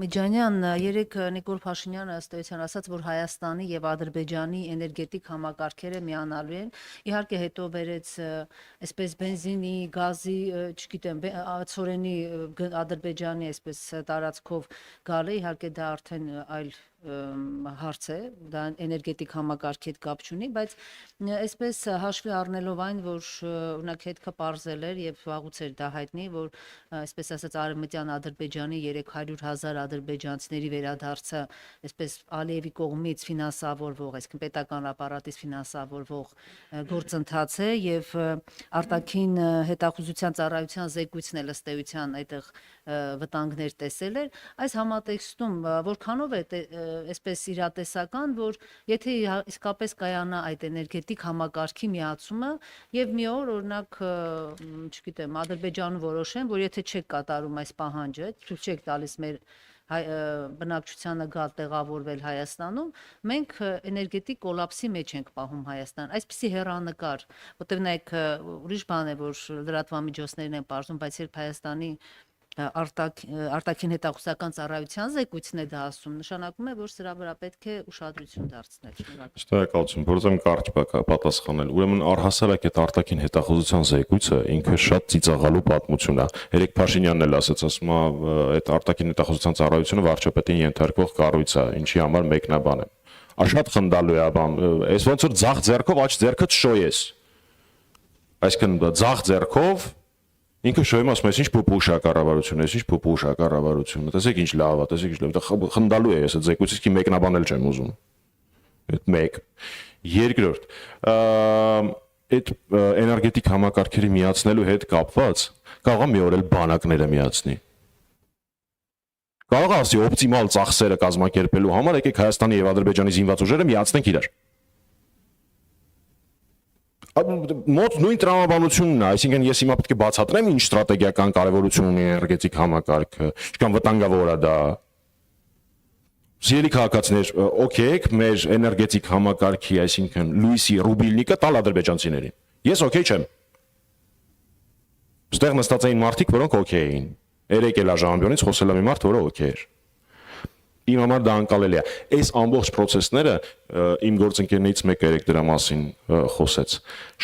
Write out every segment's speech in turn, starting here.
Միջանյան երեք Նիկոլ Փաշինյանը ըստ էության ասաց, որ Հայաստանի եւ Ադրբեջանի էներգետիկ համակարգերը միանալու են։ Իհարկե հետո վերեց այսպես բենզինի, գազի, չգիտեմ, ցորենի Ադրբեջանի այսպես տարածքով գալը, իհարկե դա արդեն այլ հարց է, դա էներգետիկ համակարգի հետ կապ չունի, բայց այսպես հաշվի առնելով այն, որ օրինակ հետքը պարզել էր եւ վաղուց էր դա հայտնի, որ այսպես ասած Արևմտյան Ադրբեջանի 300,000 ադրբեջանցիների վերադարձը այսպես Ալիևի կողմից ֆինանսավորվող, այսինքն պետական ապարատից ֆինանսավորվող գործընթաց է եւ արտաքին հետախուզության ծառայության զեկույցն էլ ըստ էության այդտեղ վտանգներ տեսել էր, այս համատեքստում որքանով է այսպես իրատեսական, որ եթե իսկապես կայանա այդ էներգետիկ համակարգի միացումը եւ մի օր օրինակ, չգիտեմ, Ադրբեջանը որոշեն, որ եթե չեք կատարում այս պահանջը, ցույց չեք տալիս մեր բնակչությանը գա տեղավորվել Հայաստանում, մենք էներգետիկ կոլապսի մեջ ենք պահում Հայաստան։ Այսպիսի հեռանկար, որտեղ նայեք ուրիշ բան է, որ լրատվամիջոցներն են պարզում, բայց երբ Հայաստանի արտաքին հետախուզական ծառայության զեկույցն է դա ասում, նշանակում է, որ սրա վրա պետք է ուշադրություն դարձնել։ Շնորհակալություն, փորձեմ կարճ պատասխանել։ Ուրեմն առհասարակ այդ արտաքին հետախուզության զեկույցը ինքը շատ ծիծաղալու պատմություն է։ Երեք Փաշինյանն էլ ասաց, ասում է, այդ արտաքին հետախուզության ծառայությունը վարչապետին ենթարկվող կառույց է, ինչի համար մեկնաբան է։ Շատ խնդալու է, այս ոնց որ ձախ ձեռքով աջ ձեռքդ շոյես։ Այսինքն ձախ ձեռքով ինքը շոյում ասում է, ինչ փոփուշա կառավարություն է, ինչ փոփուշա կառավարությունը, տեսեք ինչ լավ է, տեսեք ինչ լավ է, խնդալու է, ես այդ զեկույցից մեկնաբանել չեմ ուզում։ Այդ մեկ։ Երկրորդ, այդ էներգետիկ համակարգերի միացնելու հետ կապված կարող է մի օր էլ բանակները միացնի։ Կարող է ասի օպտիմալ ծախսերը կազմակերպելու համար եկեք Հայաստանի եւ Ադրբեջանի զինված ուժերը միացնենք իրար։ Մոտ նույն տրամաբանությունն է, այսինքն ես հիմա պետք է բացատրեմ ինչ ստրատեգիական կարևորություն ունի էներգետիկ համակարգը, ինչքան վտանգավոր է դա։ Սիրելի քաղաքացիներ, օքեյ եք մեր էներգետիկ համակարգի, այսինքն լույսի ռուբիլնիկը տալ ադրբեջանցիներին։ Ես օքեյ չեմ։ Այստեղ նստած էին մարդիկ, որոնք օքեյ էին։ Երեք էլ ժամանից խոսել եմ մի մարդ, որը օքեյ էր։ Իմ համար դա անկալելի է։ Այս ամբողջ process-ները իմ գործընկերներից մեկը երեք դրա մասին խոսեց։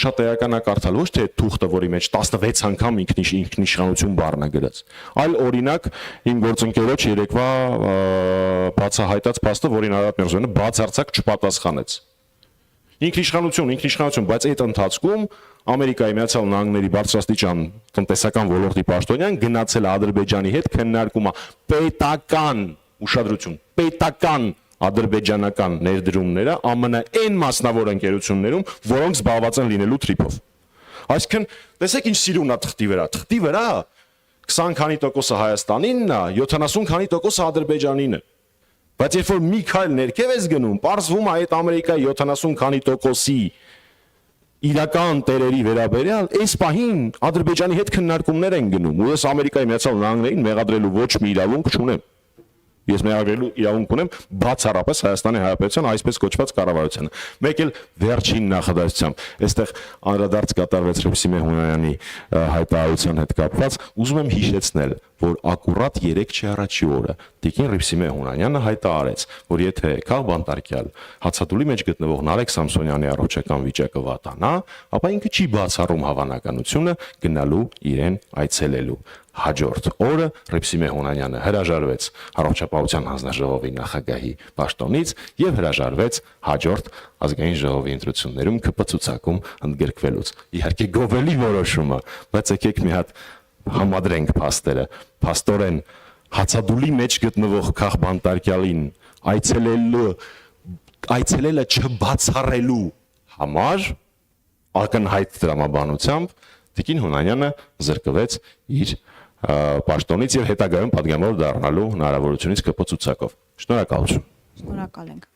Շատ էական է կարդալ ոչ թե թուղթը, որի մեջ 16 անգամ ինքնիշխանություն բառն է գրած, այլ օրինակ իմ գործընկերոջ երեկվա բացահայտած փաստը, որին Արարատ Միրզոյանը բացարձակ չպատասխանեց։ Ինքնիշխանություն, բայց այդ ընթացքում Ամերիկայի Միացյալ Նահանգների բարձրաստիճան տնտեսական ոլորտի պաշտոնյան գնացել է Ադրբեջանի հետ քննարկում պետական ուշադրություն, պետական ադրբեջանական ներդրումները ԱՄՆ-ն մասնավոր ընկերություններում, որոնք զբաղված են լինելու թրիփով։ Այսինքն, տեսեք ինչ սիրուն է թղթի վրա։ Թղթի վրա 20 քանի տոկոսը Հայաստանինն է, 70 քանի տոկոսը Ադրբեջանին է։ Բայց երբ որ մի քայլ ներքև ես գնում, պարզվում է այդ Ամերիկայի 70 քանի տոկոսի իրական տերերի վերաբերյալ այս պահին Ադրբեջանի հետ քննարկումներ են գնում, ու ես Ամերիկայի Միացյալ Նահանգներին մեղադրելու ոչ մի իրավունք չունեմ։ Ես մեղադրելու իրավունք ունեմ բացառապես Հայաստանի Հանրապետության այսպես կոչված կառավարությանը։ Մեկ էլ վերջին նախադասությամբ, այստեղ անդրադարձ կատարվեց Հռիփսիմե Հունանյանի հայտարարության հետ կապված, ուզում եմ հիշեցնել, որ ակուրատ 3 չի առաջի օրը Տիկին Հռիփսիմե Հունանյանը հայտարարեց, որ եթե քաղբանտարկյալ հացադուլի մեջ գտնվող Նարեկ Սամսոնյանի առողջական վիճակը վատանա, ապա ինքը չի բացառում հավանականությունը գնալու իրեն այցելելու։ Հաջորդ օրը Հռիփսիմե Հունանյանը հրաժարվեց Առողջապահության հանձնաժողովի նախագահի պաշտոնից եւ հրաժարվեց հաջորդ ազգային ժողովի ընտրություններում ԿՊ ցուցակում ընդգրկվելուց։ Իհարկե գովելի որոշումը, բայց եկեք մի հատ համադրենք փաստերը։ Փաստորեն հացադուլի մեջ գտնվող քաղբանտարկյալին այցելելը չբացառելու համար ակնհայտ տրամաբանությամբ Տիկին Հունանյանը զրկվեց իր պաշտոնից եւ հետագայում պատգամավոր դառնալու հնարավորությունից ԿՊ ցուցակով։ Շնորհակալություն։ Շնորհակալ ենք։